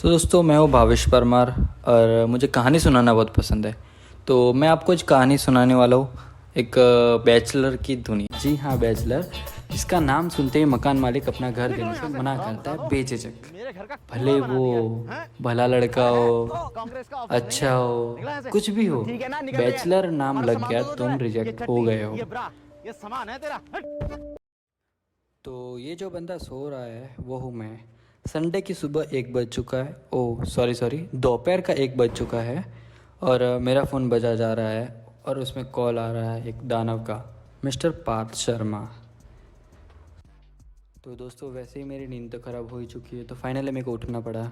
तो दोस्तों मैं हूँ भावेश परमार और मुझे कहानी सुनाना बहुत पसंद है। तो मैं आपको एक कहानी सुनाने वाला हूँ, एक बैचलर की दुनिया। जी हाँ, बैचलर, जिसका नाम सुनते ही मकान मालिक अपना घर देने से मना करता है बेझिझक। भले वो भला लड़का हो, अच्छा हो, कुछ भी हो, बैचलर नाम लग गया तुम रिजेक्ट हो गए हो। तो ये जो बंदा सो रहा है वो हूँ मैं। संडे की सुबह 1 बज चुका है, ओह सॉरी सॉरी, दोपहर का 1 बज चुका है और मेरा फ़ोन बजा जा रहा है और उसमें कॉल आ रहा है एक दानव का, मिस्टर पार्थ शर्मा। तो दोस्तों वैसे ही मेरी नींद तो ख़राब हो ही चुकी है, तो फाइनली मेरे को उठना पड़ा।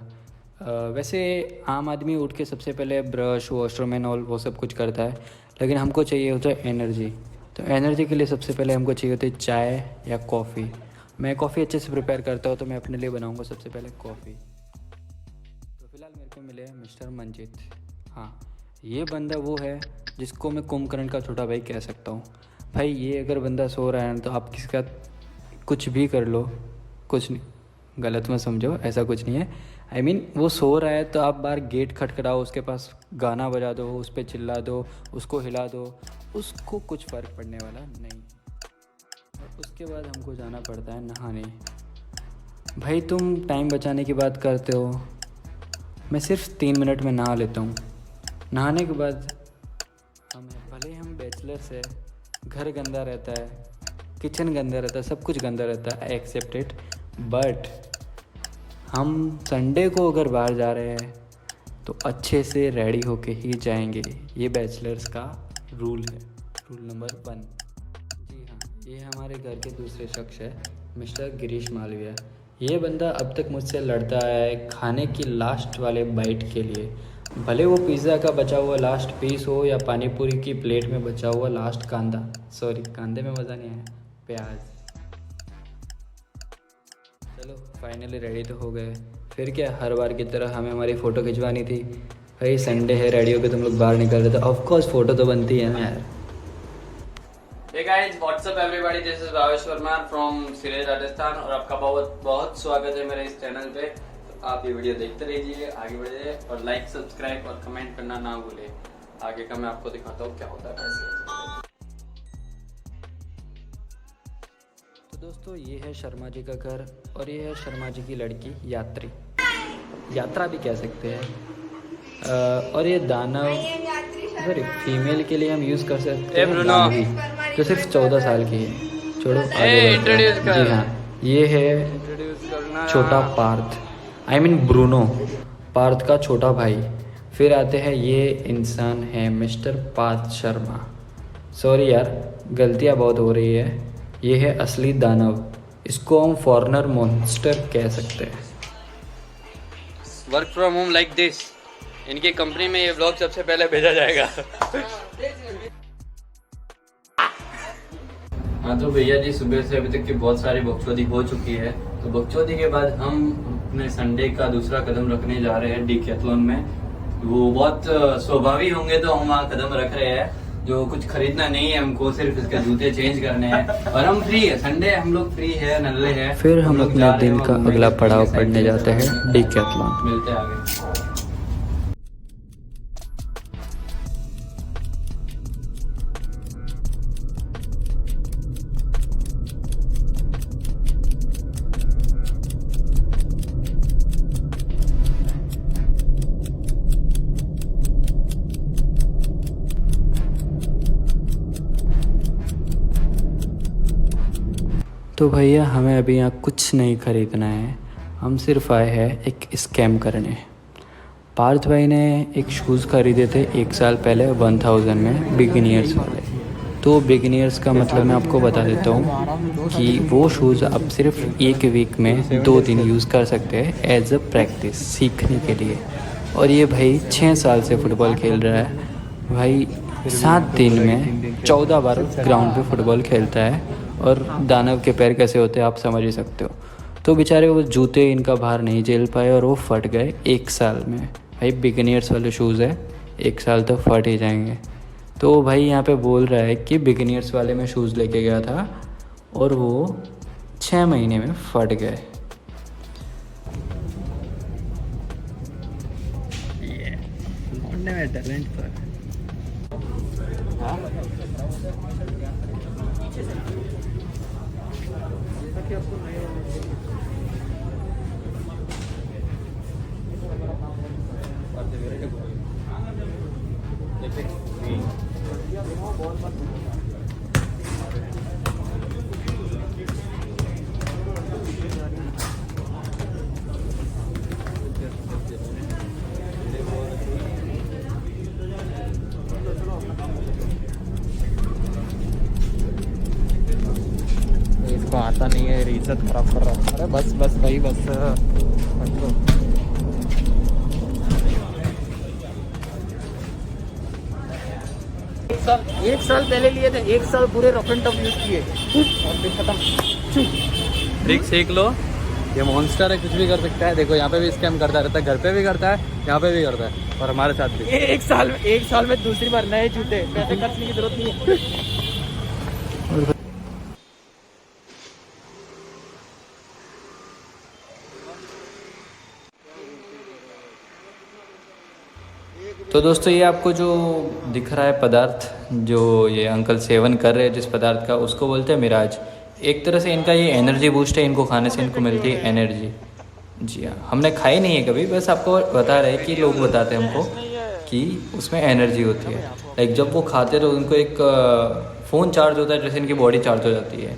वैसे आम आदमी उठ के सबसे पहले ब्रश, वॉशरूम एंड ऑल वो सब कुछ करता है, लेकिन हमको चाहिए होता है एनर्जी। तो एनर्जी के लिए सबसे पहले हमको चाहिए होती है चाय या कॉफ़ी। मैं कॉफ़ी अच्छे से प्रिपेयर करता हूँ, तो मैं अपने लिए बनाऊँगा सबसे पहले कॉफ़ी। तो फिलहाल मेरे को मिले मिस्टर मंजीत। हाँ, ये बंदा वो है जिसको मैं कुंभकर्ण का छोटा भाई कह सकता हूँ। भाई ये अगर बंदा सो रहा है ना, तो आप किसका कुछ भी कर लो, कुछ नहीं, गलत मत समझो, ऐसा कुछ नहीं है। आई मीन वो सो रहा है तो आप बाहर गेट खटखटाओ, उसके पास गाना बजा दो, उस पर चिल्ला दो, उसको हिला दो, उसको कुछ फ़र्क पड़ने वाला नहीं। और उसके बाद हमको जाना पड़ता है नहाने। भाई तुम टाइम बचाने की बात करते हो, मैं सिर्फ 3 मिनट में नहा लेता हूँ। नहाने के बाद भले हम बैचलर्स है, घर गंदा रहता है, किचन गंदा रहता है, सब कुछ गंदा रहता है, आई एक्सेप्ट इट, बट हम संडे को अगर बाहर जा रहे हैं तो अच्छे से रेडी होके ही जाएंगे। ये बैचलर्स का रूल है, रूल नंबर 1। जी हाँ, ये हमारे घर के दूसरे शख्स है, मिस्टर गिरीश मालविया। ये बंदा अब तक मुझसे लड़ता आया है खाने की लास्ट वाले बाइट के लिए। भले वो पिज़्ज़ा का बचा हुआ लास्ट पीस हो या पानी पूरी की प्लेट में बचा हुआ लास्ट कांदा, सॉरी कांदे में मज़ा नहीं आया, प्याज। चलो फाइनली रेडी तो हो गए। फिर क्या, हर बार की तरह हमें हमारी फ़ोटो खिंचवानी थी। भाई संडे है, रेडी होकर तुम लोग बाहर निकल रहे, तो ऑफकोर्स फ़ोटो तो बनती है ना यार। Hey guys, what's up everybody? This is Bhavesh Verma from सिरे राजस्थान और आपका बहुत बहुत स्वागत है मेरे इस चैनल पे। तो आप ये वीडियो देखते रहिए, आगे बढ़िए और लाइक, सब्सक्राइब और कमेंट करना ना भूलें। आगे का मैं आपको दिखाता हूँ क्या होता है पैसे। तो दोस्तों ये है शर्मा जी का घर और ये है शर्मा जी की लड़की यात्री, यात्रा भी कह सकते हैं। और ये दानव, सॉरी फीमेल के लिए हम यूज़ कर सकते हैं दानवी, जो सिर्फ 14 साल की है। छोड़ो आगे बढ़ते हैं। जी हाँ, ये है छोटा Parth, I mean Bruno, Parth का छोटा भाई। फिर आते हैं, ये इंसान है मिस्टर पार्थ शर्मा। सॉरी यार, गलतियाँ बहुत हो रही है। ये है असली दानव, इसको हम फॉरेनर मॉन्स्टर कह सकते हैं। Work from home like this, इनकी कंपनी में ये ब्लॉग सबसे पहले भेजा जाएगा। हाँ तो भैया जी, सुबह से अभी तक की बहुत सारी बकचोदी हो चुकी है। तो बकचोदी के बाद हम अपने संडे का दूसरा कदम रखने जा रहे हैं डिकैथलॉन में। वो बहुत स्वाभाविक होंगे तो हम वहाँ कदम रख रहे हैं। जो कुछ खरीदना नहीं है हमको, सिर्फ इसके जूते चेंज करने हैं और हम फ्री है, संडे हम लोग फ्री है, नल्ले हैं। फिर हम अपने दिन का अगला पड़ाव पढ़ने जाते हैं डिकैथलॉन। मिलते हैं आगे। तो भैया हमें अभी यहाँ कुछ नहीं खरीदना है, हम सिर्फ आए हैं एक स्कैम करने। पार्थ भाई ने एक शूज़ खरीदे थे 1 साल पहले 1000 में, बिगिनियर्स वाले। तो बिगिनियर्स का मतलब मैं आपको बता देता हूँ कि वो शूज़ आप सिर्फ 1 वीक में 2 दिन यूज़ कर सकते हैं एज अ प्रैक्टिस, सीखने के लिए। और ये भाई 6 साल से फ़ुटबॉल खेल रहा है। भाई 7 दिन में 14 बार ग्राउंड पे फुटबॉल खेलता है और दानव के पैर कैसे होते हैं आप समझ ही सकते हो। तो बेचारे वो जूते इनका भार नहीं झेल पाए और वो फट गए 1 साल में। भाई बिगिनियर्स वाले शूज़ है, 1 साल तो फट ही जाएंगे। तो भाई यहाँ पे बोल रहा है कि बिगिनियर्स वाले में शूज़ लेके गया था और वो 6 महीने में फट गए। करने में टैलेंट तो है। इसको आता नहीं है, इज्जत खराब कर रहा है। अरे बस बस भाई बस। एक साल पहले लिए थे, एक साल पूरे रफ एंड टफ यूज किए और फिर खत्म। ट्रिक सीख लो, ये मॉन्स्टर है, कुछ भी कर सकता है। देखो यहाँ पे भी स्कैम करता रहता है, घर पे भी करता है, यहाँ पे भी करता है, और हमारे साथ भी। एक साल में दूसरी बार नए जूते, पैसे खर्चने की जरूरत नहीं है। तो दोस्तों ये आपको जो दिख रहा है पदार्थ, जो ये अंकल सेवन कर रहे हैं जिस पदार्थ का, उसको बोलते हैं मिराज। एक तरह से इनका ये एनर्जी बूस्ट है, इनको खाने से इनको मिलती है एनर्जी। जी हाँ, हमने खाई नहीं है कभी, बस आपको बता रहे हैं कि लोग बताते हैं हमको कि उसमें एनर्जी होती है। लाइक जब वो खाते हैं तो उनको एक फ़ोन चार्ज होता है, जैसे इनकी बॉडी चार्ज हो जाती है।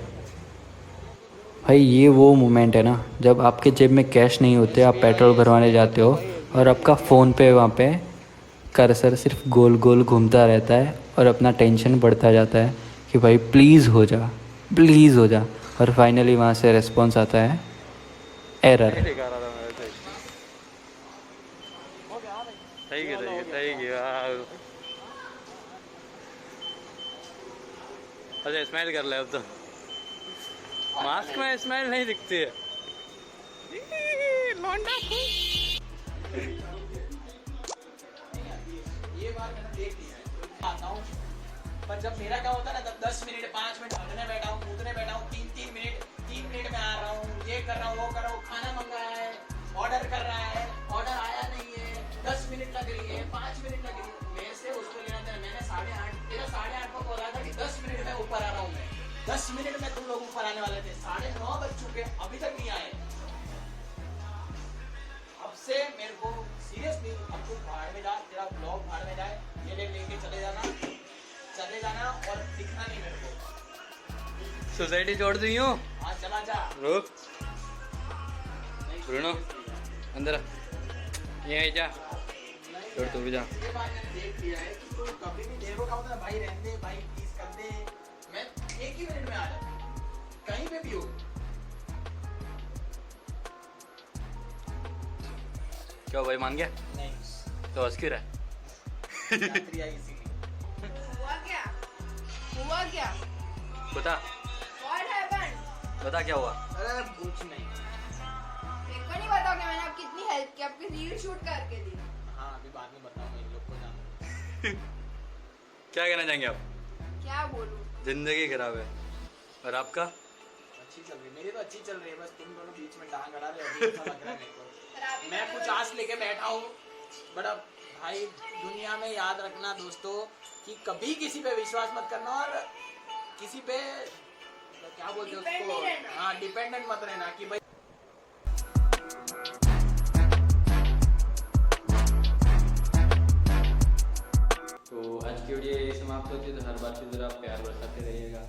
भाई ये वो मोमेंट है ना, जब आपके जेब में कैश नहीं होते, आप पेट्रोल भरवाने जाते हो और आपका फ़ोन पे वहाँ पे कर्सर सिर्फ गोल गोल घूमता रहता है और अपना टेंशन बढ़ता जाता है कि भाई प्लीज़ हो जा, प्लीज़ हो जा, और फाइनली वहाँ से रिस्पॉन्स आता है एरर। अच्छा स्माइल कर ले अब तो, मास्क में स्माइल नहीं दिखती है। पर जब मेरा क्या होता है ना, तब 10 मिनट 5 मिनट हटने बैठा हूँ, कूदने बैठा हूँ, 3 मिनट में आ रहा हूँ, ये कर रहा हूँ, वो कर रहा हूँ, खाना मंगाया है, ऑर्डर कर रहा है, ऑर्डर आया नहीं है, 10 मिनट लग रही है, 5 मिनट लग रही है। मेरे से उसको लेना था, मैंने 8:30 को बोला था कि 10 मिनट में ऊपर आ रहा हूँ मैं, 10 मिनट में तुम लोग ऊपर आने वाले थे, 9:30 बज चुके, अभी तक नहीं आए। अब से मेरे को सीरियसली, अब तू भाड़ में जा, तेरा ब्लॉग भाड़ में जाए, ये लेके चले जाना और दिखना नहीं मेरे को। सोसाइटी छोड़ दी हूँ। हाँ चला जा। रुक ब्रूनो, अंदर आ, ये जा, छोड़ तू भी जा। ये बात मैंने देख लिया है कि तू कभी भी देवो का होता है, भाई रहने दे, भाई प्लीज कर दे, मैं 1 ही मिनट में आ जाता, कहीं पे भी हो। क्या भाई मान गया? नहीं तो हंस क्यों रहा है? यात्री आई इसीलिए। हुआ क्या? बता What happened? बता क्या हुआ? अरे कुछ नहीं। मेरे को नहीं बताओ कि मैंने आपकी कितनी हेल्प की, आपकी रील शूट करके दी। हाँ अभी बाद में बताऊंगा, इन लोग को जानो। क्या कहना चाहेंगे आप? क्या बोलूं? जिंदगी खराब है, और आपका? अच्छी चल रही है, मेरी तो अच्छी चल रही है, बस तुम दोनों बीच में टांग अड़ा रहे हो, अभी अच्छा लग रहा है मेरे को। पर आप ही मैं तो कुछ आस लेके बैठा हूँ, बट अब भाई दुनिया में याद रखना दोस्तों कि कभी किसी पे विश्वास मत करना, और किसी पे क्या बोलते हैं Depend उसको, नहीं रहना। हाँ डिपेंडेंट मत रहना कि भाई। तो आज की वीडियो यही समाप्त होती है। तो हर बार की तरह आप प्यार बरसाते रहिएगा।